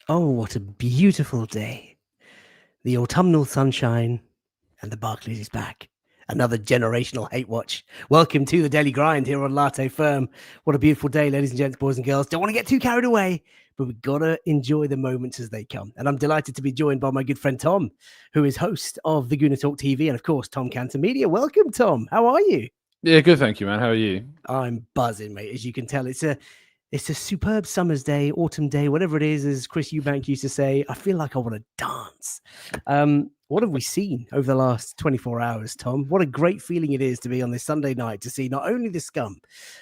Oh, what a beautiful day. The autumnal sunshine and the Barclays is back. Another generational hate watch. Welcome to the Daily Grind here on Latte Firm. What a beautiful day, ladies and gents, boys and girls. Don't want to get too carried away, but we've got to enjoy the moments as they come. And I'm delighted to be joined by my good friend Tom, who is host of the Guna Talk TV and, of course, Tom Cantor Media. Welcome, Tom. How are you? Yeah, good, thank you, man. How are you? I'm buzzing, mate. As you can tell, it's a superb summer's day, autumn day, whatever it is, as Chris Eubank used to say. I feel like I want to dance. What have we seen over the last 24 hours, Tom? What a great feeling it is to be on this Sunday night to see not only the Scum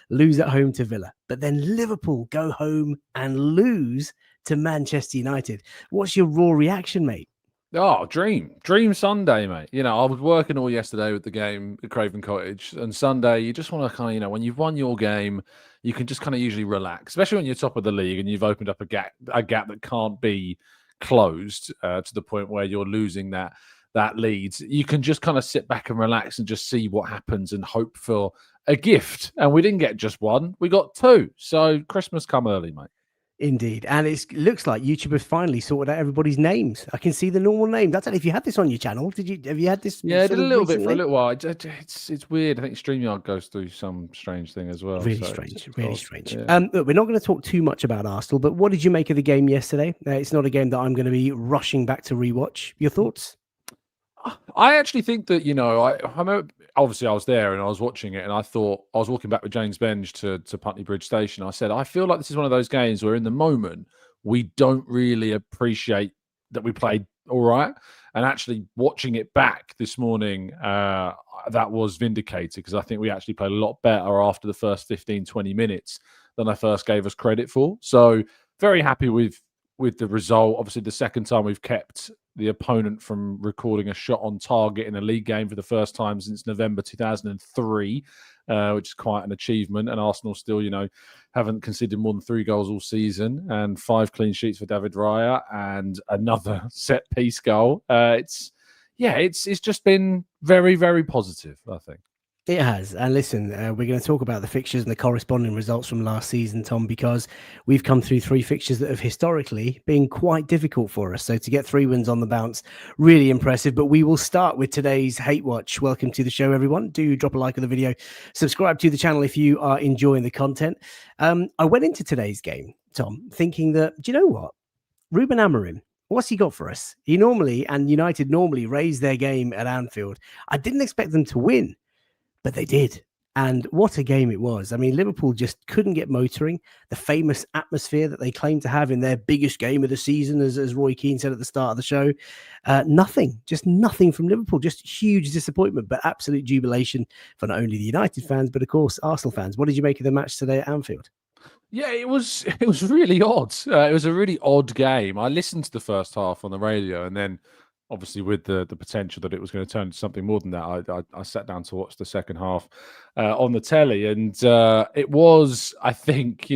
lose at home to Villa, but then Liverpool go home and lose to Manchester United. What's your raw reaction, mate? Oh, dream Sunday, mate. I was working all yesterday with the game at Craven Cottage, and Sunday you just want to kind of, when you've won your game, you can just kind of usually relax, especially when you're top of the league and you've opened up a gap that can't be closed to the point where you're losing that lead. You can just kind of sit back and relax and just see what happens and hope for a gift. And we didn't get just one; we got two. So Christmas come early, mate. Indeed. And it looks like YouTube has finally sorted out everybody's names. I can see the normal names. I don't know if you had this on your channel. Have you had this Yeah, I sort did a of little bit for a recently? little while. It's weird. I think StreamYard goes through some strange thing as well. Really So strange, it's really odd. strange. Yeah. Look, we're not going to talk too much about Arsenal, but what did you make of the game yesterday? It's not a game that I'm going to be rushing back to rewatch. Your thoughts? I actually think that, I remember, obviously I was there and I was watching it and I thought, I was walking back with James Benge to Putney Bridge Station. I said, I feel like this is one of those games where in the moment we don't really appreciate that we played all right. And actually watching it back this morning, that was vindicated because I think we actually played a lot better after the first 15, 20 minutes than I first gave us credit for. So very happy with the result. Obviously, the second time we've kept the opponent from recording a shot on target in a league game for the first time since November 2003, which is quite an achievement. And Arsenal still, haven't conceded more than 3 goals all season and 5 clean sheets for David Raya and another set piece goal. It's just been very, very positive, I think. It has. And listen, we're going to talk about the fixtures and the corresponding results from last season, Tom, because we've come through 3 fixtures that have historically been quite difficult for us. So to get 3 wins on the bounce, really impressive. But we will start with today's Hate Watch. Welcome to the show, everyone. Do drop a like on the video. Subscribe to the channel if you are enjoying the content. I went into today's game, Tom, thinking that, do you know what? Ruben Amorim, what's he got for us? He normally, and United normally, raise their game at Anfield. I didn't expect them to win, but they did. And what a game it was. I mean, Liverpool just couldn't get motoring. The famous atmosphere that they claim to have in their biggest game of the season, as Roy Keane said at the start of the show. Just nothing from Liverpool. Just huge disappointment, but absolute jubilation for not only the United fans, but of course, Arsenal fans. What did you make of the match today at Anfield? Yeah, it was really odd. It was a really odd game. I listened to the first half on the radio, and then obviously with the potential that it was going to turn into something more than that, I sat down to watch the second half on the telly, and it was, I think,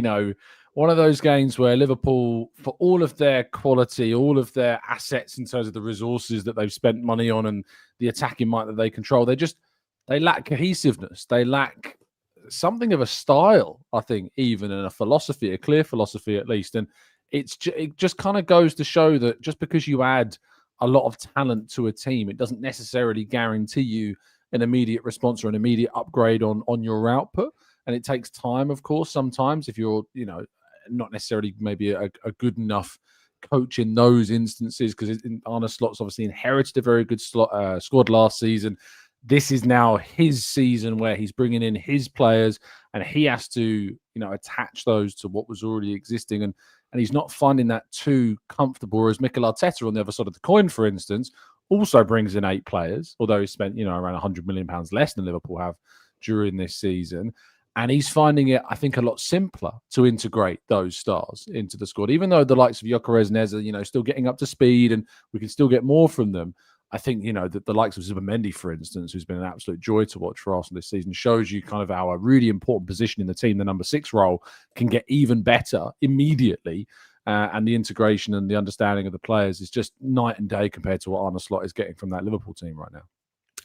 one of those games where Liverpool, for all of their quality, all of their assets in terms of the resources that they've spent money on, and the attacking might that they control, they lack cohesiveness. They lack something of a style, I think, even in a philosophy, a clear philosophy at least. And it just kind of goes to show that just because you add a lot of talent to a team, it doesn't necessarily guarantee you an immediate response or an immediate upgrade on your output. And it takes time, of course, sometimes if you're, not necessarily maybe a good enough coach in those instances, because Arne Slot's obviously inherited a very good squad last season. This is now his season where he's bringing in his players and he has to, attach those to what was already existing. And he's not finding that too comfortable. Whereas Mikel Arteta on the other side of the coin, for instance, also brings in 8 players, although he spent, around £100 million less than Liverpool have during this season. And he's finding it, I think, a lot simpler to integrate those stars into the squad, even though the likes of Gyökeres and Eze, still getting up to speed and we can still get more from them. I think, the likes of Zubimendi, for instance, who's been an absolute joy to watch for Arsenal this season, shows you kind of how a really important position in the team, the number 6 role, can get even better immediately. And the integration and the understanding of the players is just night and day compared to what Arne Slot is getting from that Liverpool team right now.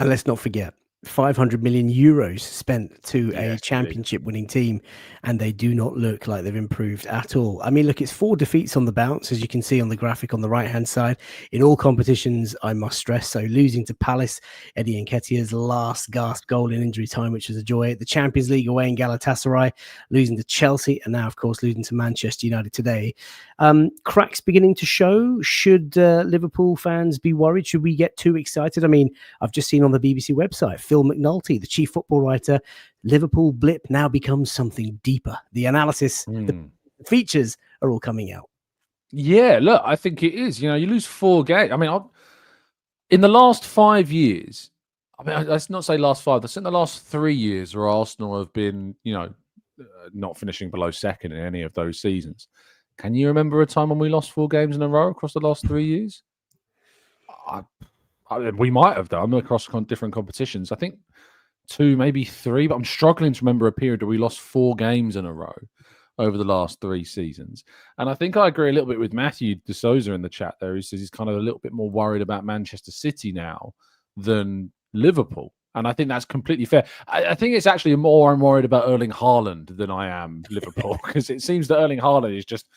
And let's not forget, 500 million euros spent to a Yes, indeed. championship winning team, and they do not look like they've improved at all. I mean, look, it's 4 defeats on the bounce, as you can see on the graphic on the right hand side, in all competitions, I must stress. So losing to Palace, Eddie Nketiah's last gasp goal in injury time, which was a joy. The Champions League away in Galatasaray, losing to Chelsea, and now, of course, losing to Manchester United today. Cracks beginning to show. Should Liverpool fans be worried? Should we get too excited? I mean, I've just seen on the BBC website, Phil McNulty, the chief football writer, Liverpool blip now becomes something deeper. The analysis, the features are all coming out. Yeah, look, I think it is. You lose 4 games. I mean, in the last 5 years, I mean, let's not say last 5. That's in the last 3 years where Arsenal have been, not finishing below second in any of those seasons. Can you remember a time when we lost 4 games in a row across the last 3 years? We might have done across different competitions. I think 2, maybe 3, but I'm struggling to remember a period where we lost 4 games in a row over the last 3 seasons. And I think I agree a little bit with Matthew De Souza in the chat there. He says he's kind of a little bit more worried about Manchester City now than Liverpool. And I think that's completely fair. I think it's actually more I'm worried about Erling Haaland than I am Liverpool, because it seems that Erling Haaland is just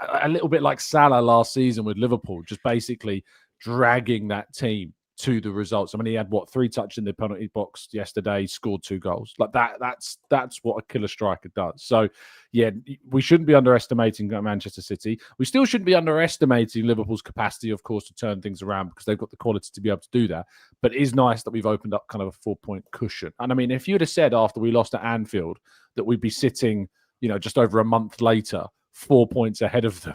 a little bit like Salah last season with Liverpool, just basically dragging that team to the results. I mean, he had 3 touches in the penalty box yesterday, scored 2 goals. Like that's what a killer striker does. So yeah, we shouldn't be underestimating Manchester City. We still shouldn't be underestimating Liverpool's capacity, of course, to turn things around, because they've got the quality to be able to do that. But it is nice that we've opened up kind of a 4-point cushion. And I mean, if you'd have said after we lost at Anfield that we'd be sitting, just over a month later, 4 points ahead of them,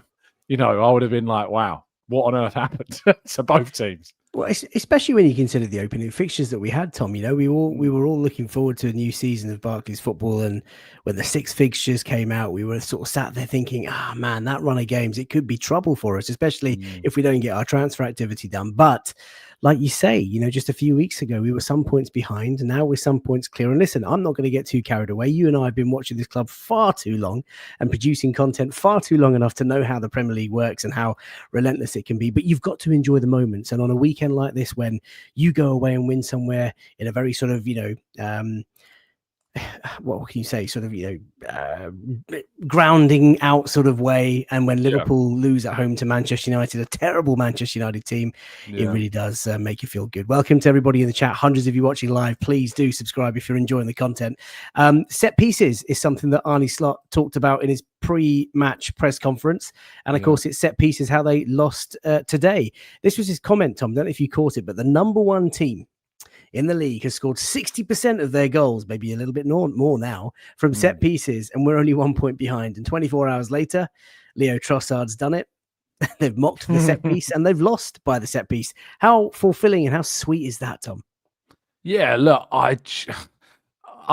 I would have been like, wow, what on earth happened to both teams? Well, especially when you consider the opening fixtures that we had, Tom. We were all looking forward to a new season of Barclays football, and when the 6 fixtures came out, we were sort of sat there thinking, man, that run of games, it could be trouble for us, especially if we don't get our transfer activity done. But like you say, just a few weeks ago, we were some points behind, and now we're some points clear. And listen, I'm not going to get too carried away. You and I have been watching this club far too long and producing content far too long enough to know how the Premier League works and how relentless it can be. But you've got to enjoy the moments. And on a weekend like this, when you go away and win somewhere in a very sort of, what can you say, sort of, grounding out sort of way. And when Liverpool lose at home to Manchester United, a terrible Manchester United team, it really does make you feel good. Welcome to everybody in the chat. Hundreds of you watching live. Please do subscribe if you're enjoying the content. Set pieces is something that Arne Slot talked about in his pre-match press conference. And of course, it's set pieces, how they lost today. This was his comment, Tom. I don't know if you caught it, but the number 1 team in the league has scored 60% of their goals, maybe a little bit more now, from set pieces, and we're only 1 point behind. And 24 hours later, Leo Trossard's done it. They've mocked the set piece, and they've lost by the set piece. How fulfilling and how sweet is that, Tom? Yeah, look, I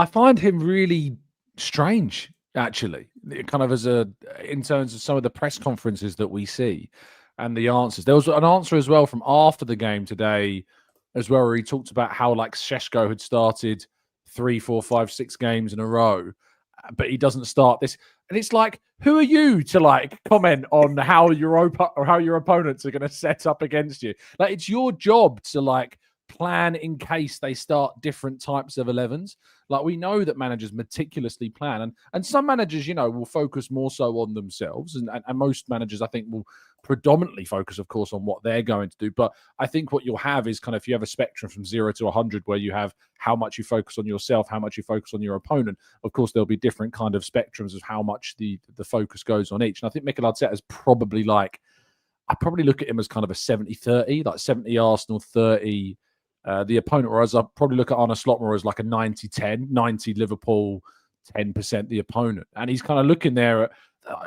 find him really strange, actually, kind of in terms of some of the press conferences that we see and the answers. There was an answer as well from after the game today as well, where he talked about how Šeško had started 3, 4, 5, 6 games in a row, but he doesn't start this. And it's like, who are you to comment on how your opponents are going to set up against you? It's your job to plan in case they start different types of 11s. We know that managers meticulously plan, and some managers, will focus more so on themselves, and most managers, I think, will predominantly focus, of course, on what they're going to do. But I think what you'll have is if you have a spectrum from 0 to 100, where you have how much you focus on yourself, how much you focus on your opponent. Of course, there'll be different kind of spectrums of how much the focus goes on each. And I think Mikel Arteta is probably I probably look at him as kind of a 70-30, 70 Arsenal, 30 the opponent, whereas I probably look at Arne Slot more as a 90-10, 90 Liverpool, 10% the opponent. And he's kind of looking there at,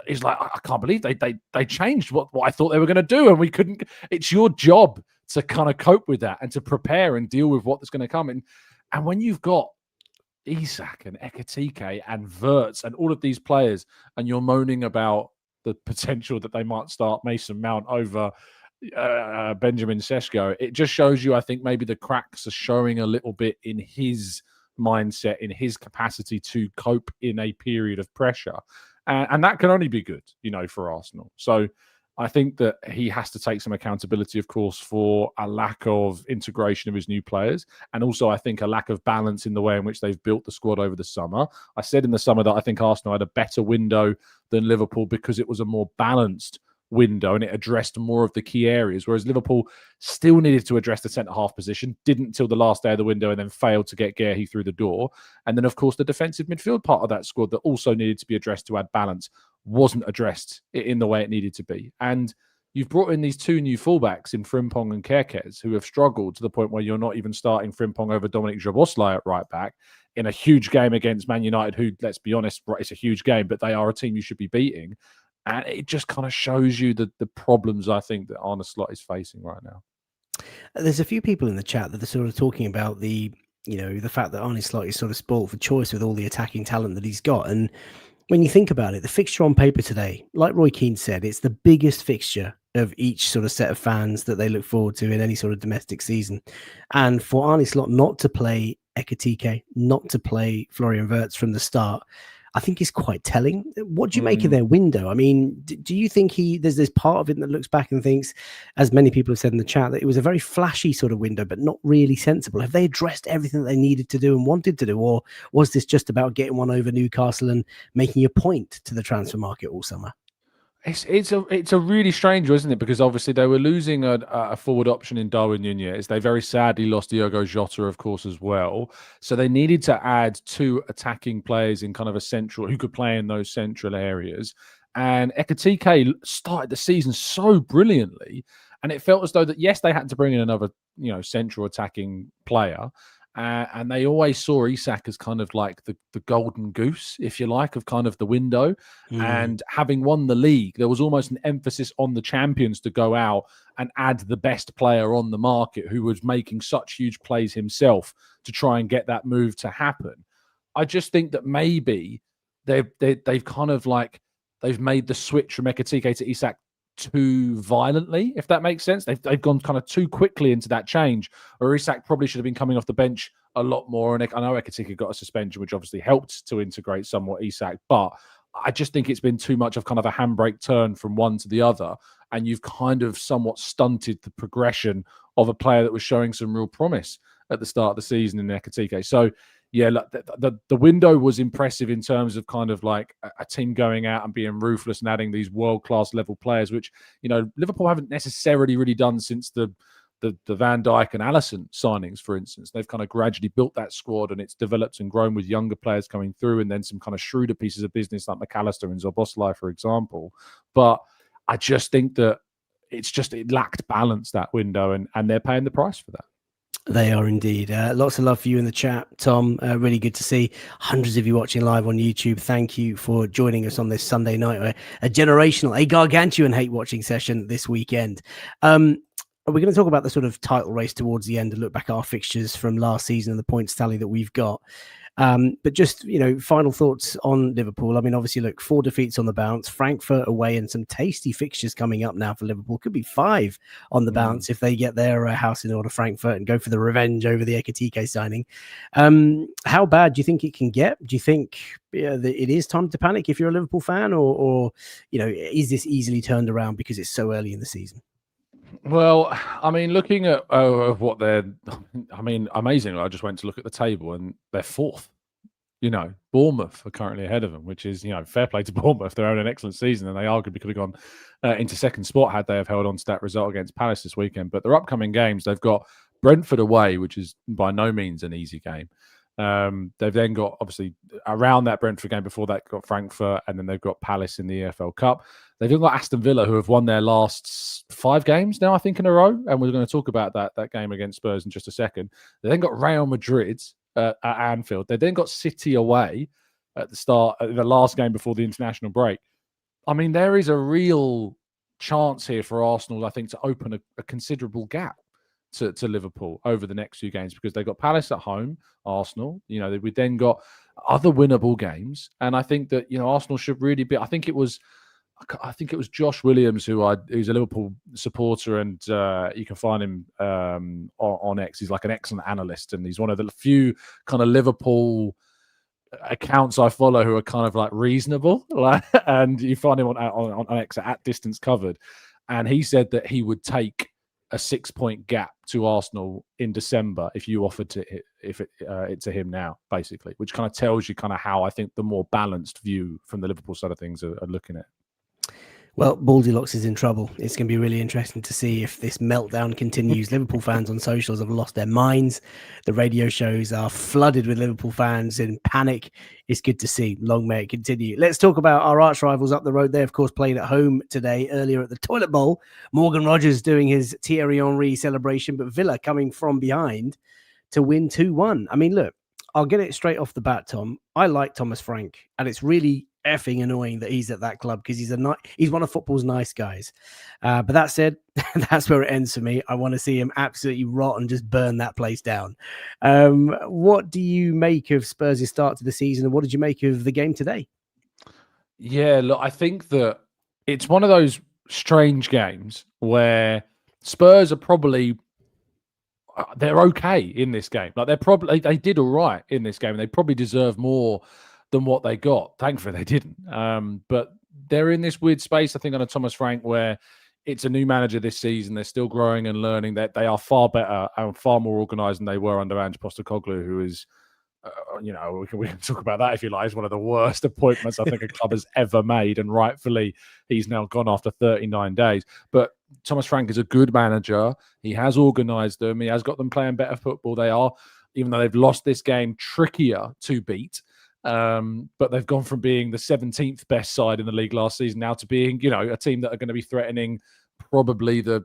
he's like, I can't believe they changed what I thought they were going to do, and we couldn't. It's your job to kind of cope with that and to prepare and deal with what's going to come. And when you've got Isak and Ekitike and Wirtz and all of these players, and you're moaning about the potential that they might start Mason Mount over Benjamin Šeško, it just shows you, I think, maybe the cracks are showing a little bit in his mindset, in his capacity to cope in a period of pressure. And that can only be good, for Arsenal. So I think that he has to take some accountability, of course, for a lack of integration of his new players. And also, I think a lack of balance in the way in which they've built the squad over the summer. I said in the summer that I think Arsenal had a better window than Liverpool because it was a more balanced window and it addressed more of the key areas, whereas Liverpool still needed to address the centre-half position, didn't until the last day of the window, and then failed to get Guehi through the door. And then, of course, the defensive midfield part of that squad that also needed to be addressed to add balance wasn't addressed in the way it needed to be. And you've brought in these two new fullbacks in Frimpong and Kerkez who have struggled to the point where you're not even starting Frimpong over Dominic Szoboszlai at right back in a huge game against Man United, who, let's be honest, it's a huge game, but they are a team you should be beating. And it just kind of shows you the problems I think that Arne Slot is facing right now. There's a few people in the chat that are sort of talking about the fact that Arne Slot is sort of spoiled for choice with all the attacking talent that he's got. And when you think about it, the fixture on paper today, like Roy Keane said, it's the biggest fixture of each sort of set of fans that they look forward to in any sort of domestic season. And for Arne Slot not to play Ekitike, not to play Florian Wirtz from the start, I think is quite telling. What do you make of their window? I mean, do you think there's this part of it that looks back and thinks, as many people have said in the chat, that it was a very flashy sort of window, but not really sensible? Have they addressed everything that they needed to do and wanted to do? Or was this just about getting one over Newcastle and making a point to the transfer market all summer? It's a really strange one, isn't it? Because obviously they were losing a forward option in Darwin Nunez. They very sadly lost Diogo Jota, of course, as well. So they needed to add two attacking players in kind of a central who could play in those central areas. And Ekitike started the season so brilliantly, and it felt as though that yes, they had to bring in another central attacking player. And they always saw Isak as kind of like the golden goose, if you like, of kind of the window. And having won the league, there was almost an emphasis on the champions to go out and add the best player on the market who was making such huge plays himself to try and get that move to happen. I just think that maybe they've kind of like they've made the switch from Ekitike to Isak too violently, if that makes sense. They've gone kind of too quickly into that change, or Isak probably should have been coming off the bench a lot more. And I know Ekitike got a suspension, which obviously helped to integrate somewhat Isak, but I just think it's been too much of kind of a handbrake turn from one to the other, and you've kind of somewhat stunted the progression of a player that was showing some real promise at the start of the season in Ekitike. So yeah, the window was impressive in terms of kind of like a team going out and being ruthless and adding these world-class level players, which, Liverpool haven't necessarily really done since the Van Dijk and Alisson signings, for instance. They've kind of gradually built that squad and it's developed and grown with younger players coming through and then some kind of shrewder pieces of business like McAllister and Szoboszlai, for example. But I just think that it lacked balance, that window, and they're paying the price for that. They are indeed. Lots of love for you in the chat, Tom. Really good to see hundreds of you watching live on YouTube. Thank you for joining us on this Sunday night, a gargantuan hate watching session this weekend. We're going to talk about the sort of title race towards the end and look back at our fixtures from last season and the points tally that we've got. But just, final thoughts on Liverpool. I mean, obviously, look, 4 defeats on the bounce, Frankfurt away, and some tasty fixtures coming up now for Liverpool. Could be 5 on the bounce if they get their house in order, Frankfurt, and go for the revenge over the Ekitike signing. How bad do you think it can get? Do you think that it is time to panic if you're a Liverpool fan, or is this easily turned around because it's so early in the season? Well, I mean, looking at what amazing. I just went to look at the table and they're 4th. Bournemouth are currently ahead of them, which is, fair play to Bournemouth. They're having an excellent season and they arguably could have gone into second spot had they have held on to that result against Palace this weekend. But their upcoming games, they've got Brentford away, which is by no means an easy game. They've then got, obviously, around that Brentford game before that, got Frankfurt, and then they've got Palace in the EFL Cup. They've then got Aston Villa, who have won their last 5 games now, I think, in a row. And we're going to talk about that game against Spurs in just a second. They then got Real Madrid at Anfield. They then got City away at the last game before the international break. I mean, there is a real chance here for Arsenal, I think, to open a considerable gap to Liverpool over the next few games, because they've got Palace at home, Arsenal. We then got other winnable games, and I think that Arsenal should really be. I think it was Josh Williams who's a Liverpool supporter, and you can find him on X. He's like an excellent analyst, and he's one of the few kind of Liverpool accounts I follow who are kind of like reasonable, and you find him on X at Distance Covered, and he said that he would take a 6-point gap to Arsenal in December if you offered it to him now, basically, which kind of tells you kind of how I think the more balanced view from the Liverpool side of things are looking at. Well, Baldylocks is in trouble. It's going to be really interesting to see if this meltdown continues. Liverpool fans on socials have lost their minds. The radio shows are flooded with Liverpool fans in panic. It's good to see. Long may it continue. Let's talk about our arch rivals up the road. They, of course, played at home today, earlier at the Toilet Bowl. Morgan Rogers doing his Thierry Henry celebration, but Villa coming from behind to win 2-1. I mean, look, I'll get it straight off the bat, Tom. I like Thomas Frank, and it's really effing annoying that he's at that club because he's one of football's nice guys. But that said, that's where it ends for me. I want to see him absolutely rot and just burn that place down. What do you make of Spurs' start to the season, and what did you make of the game today? Yeah, look, I think that it's one of those strange games where Spurs are probably they're okay in this game. Like they did all right in this game, and they probably deserve more than what they got. Thankfully, they didn't. But they're in this weird space, I think, under Thomas Frank, where it's a new manager this season. They're still growing and learning. That they are far better and far more organised than they were under Ange Postecoglou, who is, we can talk about that if you like. It's one of the worst appointments I think a club has ever made, and rightfully, he's now gone after 39 days. But Thomas Frank is a good manager. He has organised them. He has got them playing better football. They are, even though they've lost this game, trickier to beat. But they've gone from being the 17th best side in the league last season now to being, a team that are going to be threatening probably the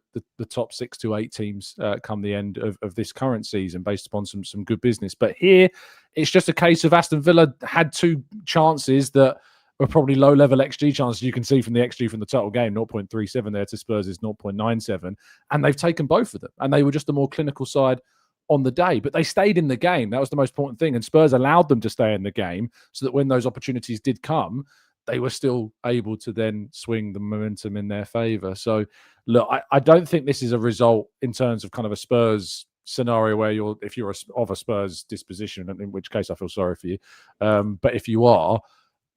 top 6 to 8 teams come the end of this current season, based upon some good business. But here, it's just a case of Aston Villa had 2 chances that were probably low-level XG chances. You can see from the XG from the total game, 0.37 there to Spurs' 0.97, and they've taken both of them. And they were just a more clinical side on the day, but they stayed in the game. That was the most important thing. And Spurs allowed them to stay in the game so that when those opportunities did come, they were still able to then swing the momentum in their favour. So, look, I don't think this is a result in terms of kind of a Spurs scenario where if you're of a Spurs disposition, in which case I feel sorry for you. But if you are,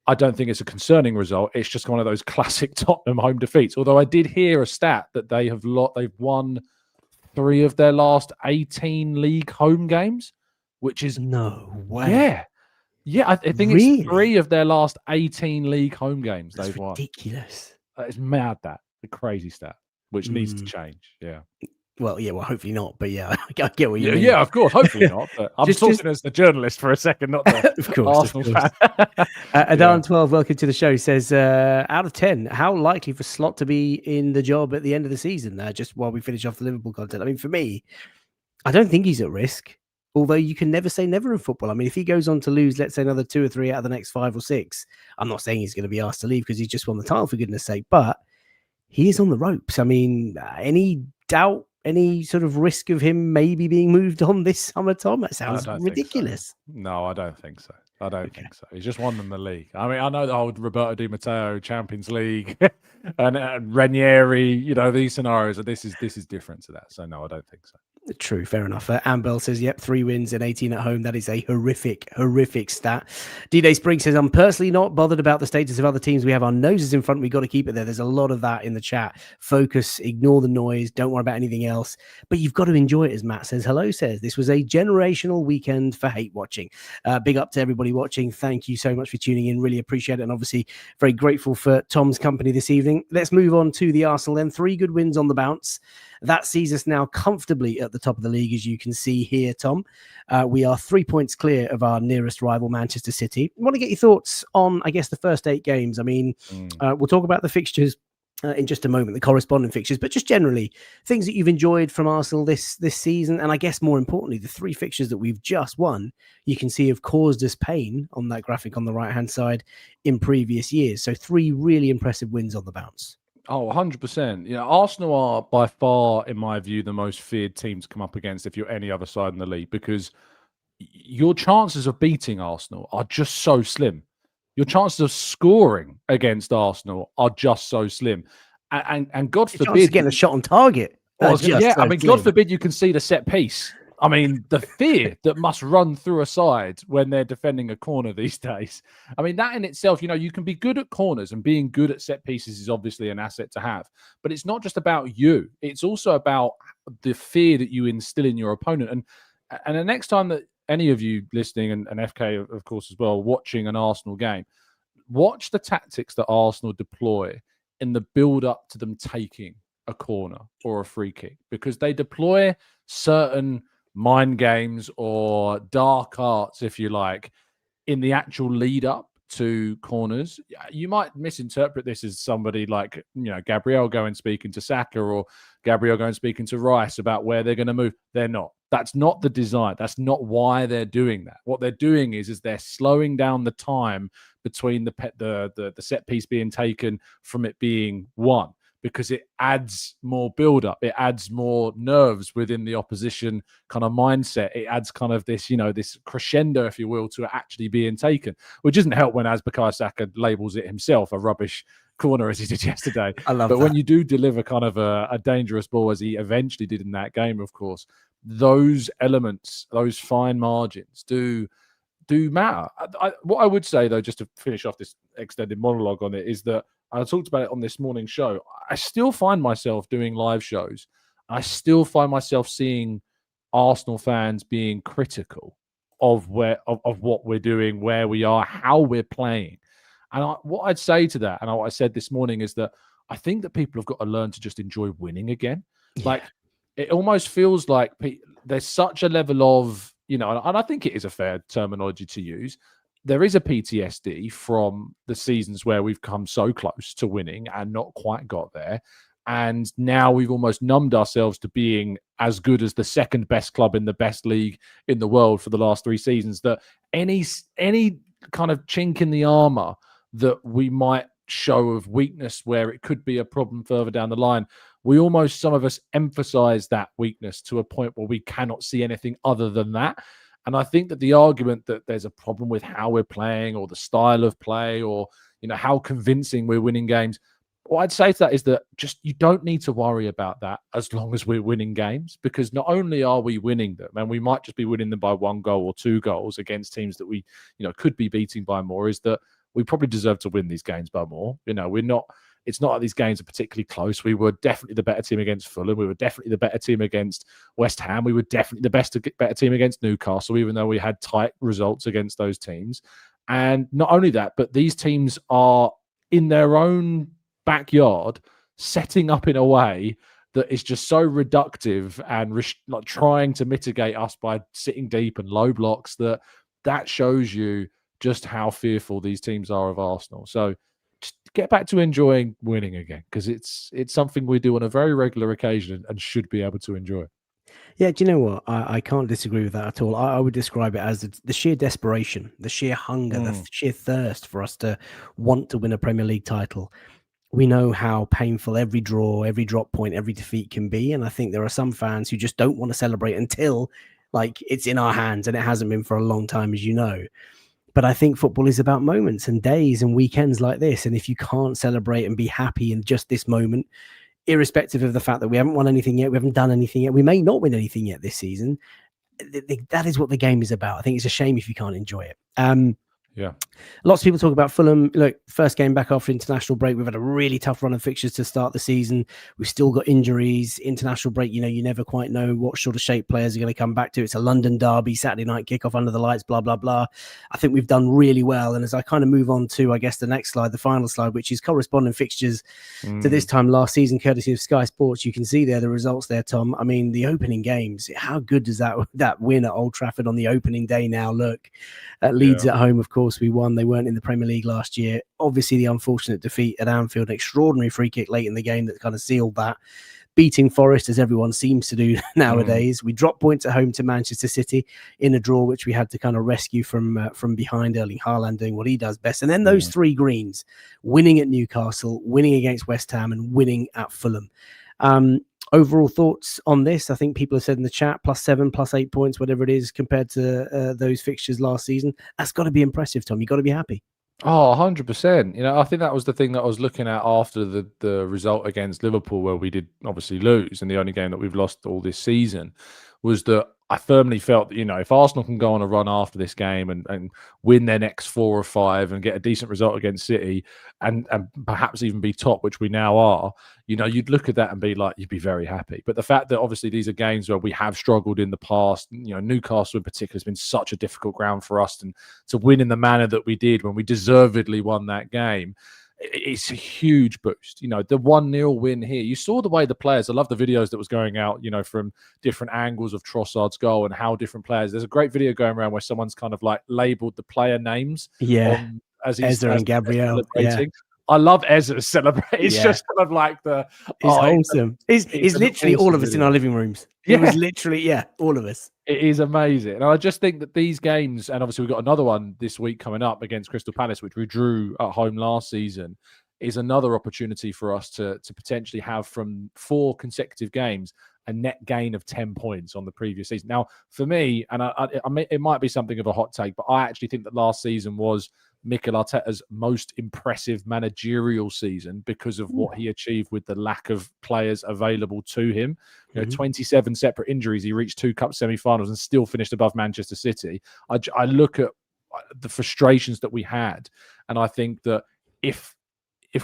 I don't think it's a concerning result. It's just one of those classic Tottenham home defeats. Although I did hear a stat that they've won 3 of their last 18 league home games, which is no way. Yeah. I think it's 3 of their last 18 league home games they've won. Ridiculous. It's mad, the crazy stat, which needs to change. Yeah. Well, hopefully not. But yeah, I get what you mean. Yeah, of course, hopefully not. But I'm talking as the journalist for a second, not the of course, Arsenal fan. Adan12, welcome to the show, says, out of 10, how likely for Slot to be in the job at the end of the season? Just while we finish off the Liverpool content. I mean, for me, I don't think he's at risk. Although you can never say never in football. I mean, if he goes on to lose, let's say, another 2 or 3 out of the next 5 or 6, I'm not saying he's going to be asked to leave because he's just won the title, for goodness sake. But he is on the ropes. I mean, any doubt, any sort of risk of him maybe being moved on this summer, Tom? That sounds ridiculous. So. No, I don't think so. I don't think so. He's just won them the league. I mean, I know the old Roberto Di Matteo Champions League and Ranieri, these scenarios. This is different to that. So no, I don't think so. True, fair enough. Ambel says, yep, 3 wins and 18 at home. That is a horrific stat. D-Day Spring says, I'm personally not bothered about the status of other teams. We have our noses in front. We've got to keep it there. There's a lot of that in the chat. Focus, ignore the noise. Don't worry about anything else. But you've got to enjoy it, as Matt says. Hello says, this was a generational weekend for hate watching. Big up to everybody watching. Thank you so much for tuning in. Really appreciate it. And obviously very grateful for Tom's company this evening. Let's move on to the Arsenal then. 3 good wins on the bounce. That sees us now comfortably at the top of the league, as you can see here, Tom. We are 3 points clear of our nearest rival, Manchester City. I want to get your thoughts on, I guess, the first 8 games. I mean, we'll talk about the fixtures in just a moment, the corresponding fixtures, but just generally things that you've enjoyed from Arsenal this season. And I guess more importantly, the 3 fixtures that we've just won, you can see have caused us pain on that graphic on the right-hand side in previous years. So 3 really impressive wins on the bounce. Oh, 100%. Arsenal are by far, in my view, the most feared team to come up against if you're any other side in the league, because your chances of beating Arsenal are just so slim. Your chances of scoring against Arsenal are just so slim. And God forbid... getting a shot on target. God forbid you concede a set piece I mean, the fear that must run through a side when they're defending a corner these days. I mean, that in itself, you can be good at corners, and being good at set pieces is obviously an asset to have. But it's not just about you. It's also about the fear that you instill in your opponent. And the next time that any of you listening, and FK, of course, as well, watching an Arsenal game, watch the tactics that Arsenal deploy in the build up to them taking a corner or a free kick, because they deploy certain mind games or dark arts, if you like, in the actual lead up to corners. You might misinterpret this as somebody like, Gabriel going speaking to Saka, or Gabriel going speaking to Rice about where they're going to move. They're not. That's not the design. That's not why they're doing that. What they're doing is they're slowing down the time between the set piece being taken from it being won, because it adds more build-up. It adds more nerves within the opposition kind of mindset. It adds kind of this, this crescendo, if you will, to it actually being taken, which doesn't help when Bukayo Saka labels it himself a rubbish corner, as he did yesterday. I love but that. when you do deliver kind of a dangerous ball, as he eventually did in that game, of course, those elements, those fine margins do matter. What I would say, though, just to finish off this extended monologue on it, is that I talked about it on this morning show. I still find myself doing live shows. I still find myself seeing Arsenal fans being critical of what we're doing, where we are, how we're playing. And what I'd say to that, and what I said this morning, is that I think that people have got to learn to just enjoy winning again. Yeah. Like, it almost feels like there's such a level of, and I think it is a fair terminology to use, there is a PTSD from the seasons where we've come so close to winning and not quite got there. And now we've almost numbed ourselves to being as good as the second best club in the best league in the world for the last 3 seasons, that any kind of chink in the armor that we might show of weakness where it could be a problem further down the line, some of us emphasize that weakness to a point where we cannot see anything other than that. And I think that the argument that there's a problem with how we're playing, or the style of play, or how convincing we're winning games, what I'd say to that is that just you don't need to worry about that as long as we're winning games, because not only are we winning them, and we might just be winning them by 1 goal or 2 goals against teams that we could be beating by more, is that we probably deserve to win these games by more. We're not. It's not like these games are particularly close. We were definitely the better team against Fulham. We were definitely the better team against West Ham. We were definitely the better team against Newcastle, even though we had tight results against those teams. And not only that, but these teams are in their own backyard setting up in a way that is just so reductive and like trying to mitigate us by sitting deep and low blocks, that shows you just how fearful these teams are of Arsenal. So just get back to enjoying winning again, because it's something we do on a very regular occasion and should be able to enjoy. Yeah, do you know what? I can't disagree with that at all. I would describe it as the sheer desperation, the sheer hunger, the sheer thirst for us to want to win a Premier League title. We know how painful every draw, every drop point, every defeat can be. And I think there are some fans who just don't want to celebrate until it's in our hands, and it hasn't been for a long time, as you know. But I think football is about moments and days and weekends like this. And if you can't celebrate and be happy in just this moment, irrespective of the fact that we haven't won anything yet, we haven't done anything yet, we may not win anything yet this season, that is what the game is about. I think it's a shame if you can't enjoy it. Yeah. Lots of people talk about Fulham. Look, first game back after international break. We've had a really tough run of fixtures to start the season. We've still got injuries. International break, you never quite know what sort of shape players are going to come back to. It's a London derby, Saturday night kickoff under the lights, blah, blah, blah. I think we've done really well. And as I kind of move on to, I guess, the next slide, the final slide, which is corresponding fixtures to this time last season, courtesy of Sky Sports, you can see there the results there, Tom. I mean, the opening games, how good does that win at Old Trafford on the opening day now look? At Leeds at home, of course, we won. They weren't in the Premier League last year. Obviously, the unfortunate defeat at Anfield, an extraordinary free kick late in the game that kind of sealed that. Beating Forest, as everyone seems to do nowadays. We dropped points at home to Manchester City in a draw, which we had to kind of rescue from behind. Erling Haaland doing what he does best. And then those 3 greens, winning at Newcastle, winning against West Ham, and winning at Fulham. Overall thoughts on this? I think people have said in the chat, +7, +8 points, whatever it is, compared to those fixtures last season. That's got to be impressive, Tom. You've got to be happy. Oh, 100%. I think that was the thing that I was looking at after the result against Liverpool, where we did obviously lose, and the only game that we've lost all this season, was that I firmly felt that, if Arsenal can go on a run after this game and win their next 4 or 5 and get a decent result against City and perhaps even be top, which we now are, you'd look at that and be like, you'd be very happy. But the fact that obviously these are games where we have struggled in the past, Newcastle in particular has been such a difficult ground for us, and to win in the manner that we did when we deservedly won that game, it's a huge boost. The 1-0 win here, you saw the way the players, I love the videos that was going out, from different angles of Trossard's goal and how different players, there's a great video going around where someone's kind of like labeled the player names on as Ezra and Gabriel celebrating. I love Ezra's celebrating. It's just kind of like it's wholesome. It's literally all of us in our living rooms. It was literally, all of us. It is amazing. And I just think that these games, and obviously we've got another one this week coming up against Crystal Palace, which we drew at home last season, is another opportunity for us to potentially have from 4 consecutive games a net gain of 10 points on the previous season. Now, for me, and it might be something of a hot take, but I actually think that last season was Mikel Arteta's most impressive managerial season because of what he achieved with the lack of players available to him. 27 separate injuries. He reached 2 cup semi-finals and still finished above Manchester City. I look at the frustrations that we had, and I think that if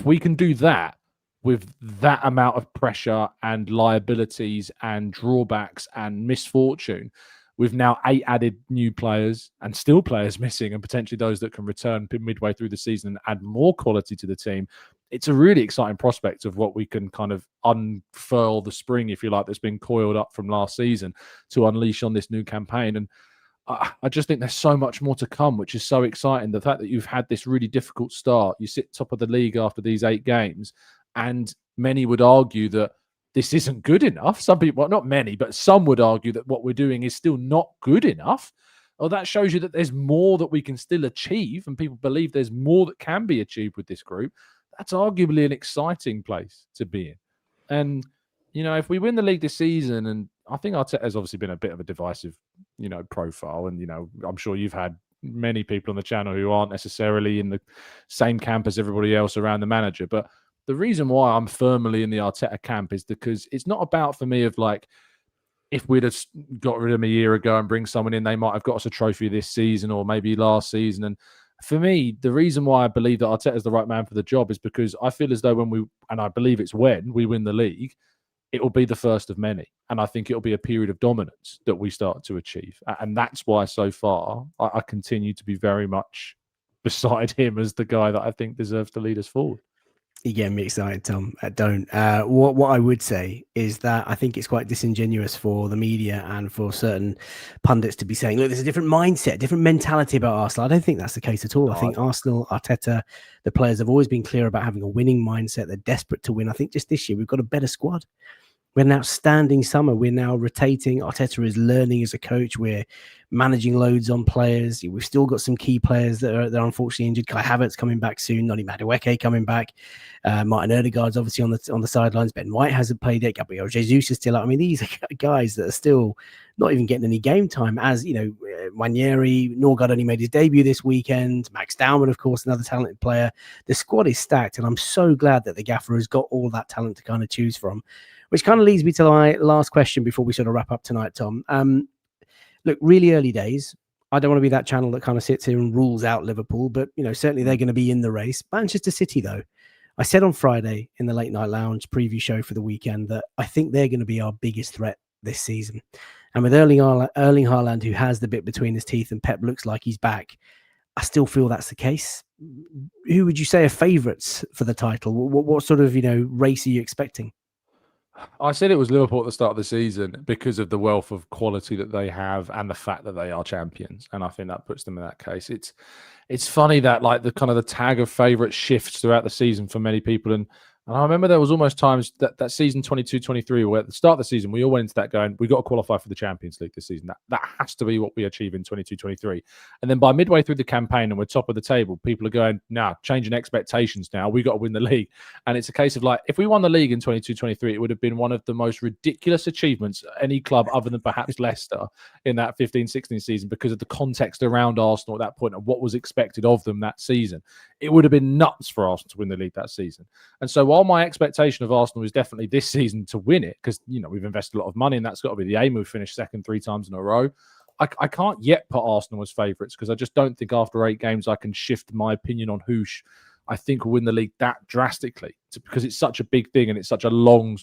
we can do that with that amount of pressure and liabilities and drawbacks and misfortune, with now 8 added new players and still players missing, and potentially those that can return midway through the season and add more quality to the team, it's a really exciting prospect of what we can kind of unfurl the spring, if you like, that's been coiled up from last season to unleash on this new campaign. And I just think there's so much more to come, which is so exciting. The fact that you've had this really difficult start, you sit top of the league after these 8 games, and many would argue that this isn't good enough. Some people, well, not many, but some would argue that what we're doing is still not good enough. Well, that shows you that there's more that we can still achieve, and people believe there's more that can be achieved with this group. That's arguably an exciting place to be in. And, if we win the league this season, and I think Arteta's obviously been a bit of a divisive, profile. And, I'm sure you've had many people on the channel who aren't necessarily in the same camp as everybody else around the manager. But the reason why I'm firmly in the Arteta camp is because it's not about, for me, of like, if we'd have got rid of him a year ago and bring someone in, they might have got us a trophy this season or maybe last season. And for me, the reason why I believe that Arteta is the right man for the job is because I feel as though and I believe it's when we win the league, it will be the first of many. And I think it'll be a period of dominance that we start to achieve. And that's why so far I continue to be very much beside him as the guy that I think deserves to lead us forward. You get me excited, Tom. Don't. What I would say is that I think it's quite disingenuous for the media and for certain pundits to be saying, look, there's a different mindset, different mentality about Arsenal. I don't think that's the case at all. I think Arsenal, Arteta, the players have always been clear about having a winning mindset. They're desperate to win. I think just this year we've got a better squad. We're an outstanding summer. We're now rotating. Arteta is learning as a coach. We're managing loads on players. We've still got some key players that are unfortunately injured. Kai Havertz coming back soon. Noni Madueke coming back. Martin Odegaard's obviously on the sidelines. Ben White hasn't played yet. Gabriel Jesus is still out. I mean, these are guys that are still not even getting any game time. As Wanyeri, Norgard only made his debut this weekend. Max Dowman, of course, another talented player. The squad is stacked, and I'm so glad that the gaffer has got all that talent to kind of choose from. Which kind of leads me to my last question before we sort of wrap up tonight, Tom. Look, really early days. I don't want to be that channel that kind of sits here and rules out Liverpool, but certainly they're going to be in the race. Manchester City, though, I said on Friday in the Late Night Lounge preview show for the weekend that I think they're going to be our biggest threat this season. And with Erling Haaland, who has the bit between his teeth, and Pep looks like he's back, I still feel that's the case. Who would you say are favourites for the title? What sort of race are you expecting? I said it was Liverpool at the start of the season because of the wealth of quality that they have and the fact that they are champions, and I think that puts them in that case. It's funny that like the kind of the tag of favourite shifts throughout the season for many people, and I remember there was almost times that season 22-23 where at the start of the season we all went into that going, we got to qualify for the Champions League this season. That has to be what we achieve in 22-23. And then by midway through the campaign and we're top of the table, people are going, nah, changing expectations now. We got to win the league. And it's a case of like, if we won the league in 22-23, it would have been one of the most ridiculous achievements any club other than perhaps Leicester in that 15-16 season because of the context around Arsenal at that point and what was expected of them that season. it would have been nuts for Arsenal to win the league that season. And so while my expectation of Arsenal is definitely this season to win it, because, you know, we've invested a lot of money and that's got to be the aim. We've finished second 3 times in a row. I can't yet put Arsenal as favourites because I just don't think after 8 games I can shift my opinion on who I think will win the league that drastically, because it's such a big thing and it's such a long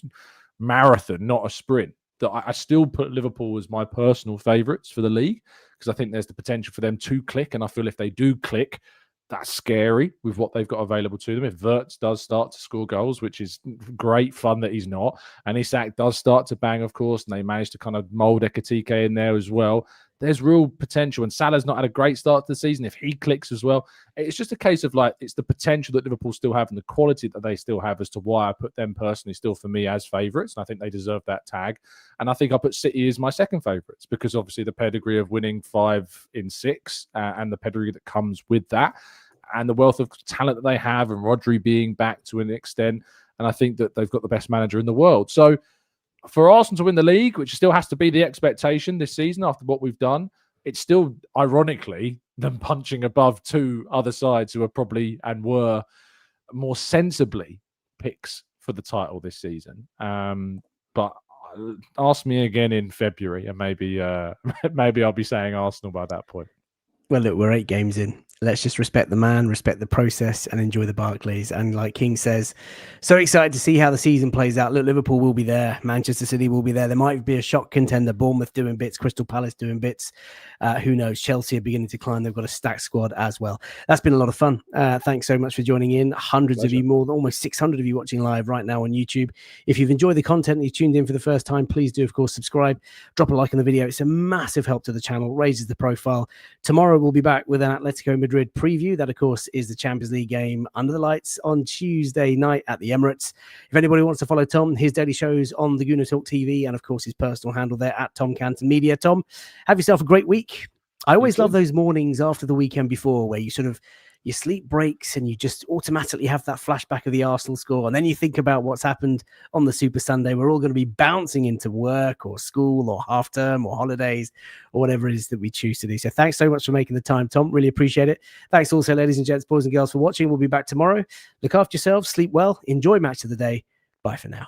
marathon, not a sprint, that I still put Liverpool as my personal favourites for the league because I think there's the potential for them to click. And I feel if they do click, that's scary with what they've got available to them. If Wirtz does start to score goals, which is great fun that he's not, and Isak does start to bang, of course, and they manage to kind of mould Ekitike in there as well, there's real potential. And Salah's not had a great start to the season. If he clicks as well, it's just a case of like, it's the potential that Liverpool still have and the quality that they still have as to why I put them personally still for me as favourites. And I think they deserve that tag. And I think I put City as my second favourites because obviously the pedigree of winning 5 in 6 and the pedigree that comes with that and the wealth of talent that they have and Rodri being back to an extent. And I think that they've got the best manager in the world. So for Arsenal to win the league, which still has to be the expectation this season after what we've done, it's still, ironically, them punching above 2 other sides who are probably and were more sensibly picks for the title this season. But ask me again in February and maybe I'll be saying Arsenal by that point. Well, look, we're 8 games in. Let's just respect the man, respect the process, and enjoy the Barclays. And like King says, so excited to see how the season plays out. Look, Liverpool will be there. Manchester City will be there. There might be a shock contender. Bournemouth doing bits. Crystal Palace doing bits. Who knows? Chelsea are beginning to climb. They've got a stacked squad as well. That's been a lot of fun. Thanks so much for joining in. Hundreds Pleasure. Of you, more than almost 600 of you watching live right now on YouTube. If you've enjoyed the content and you tuned in for the first time, please do, of course, subscribe. Drop a like on the video. It's a massive help to the channel. Raises the profile. Tomorrow we'll be back with an Atletico Madrid preview. That, of course, is the Champions League game under the lights on Tuesday night at the Emirates. If anybody wants to follow Tom, his daily shows on the Gooner Talk TV and, of course, his personal handle there at Tom Canton Media. Tom, have yourself a great week. I always love those mornings after the weekend before where you sort of, your sleep breaks and you just automatically have that flashback of the Arsenal score. And then you think about what's happened on the Super Sunday. We're all going to be bouncing into work or school or half term or holidays or whatever it is that we choose to do. So thanks so much for making the time, Tom. Really appreciate it. Thanks also, ladies and gents, boys and girls, for watching. We'll be back tomorrow. Look after yourselves. Sleep well. Enjoy match of the day. Bye for now.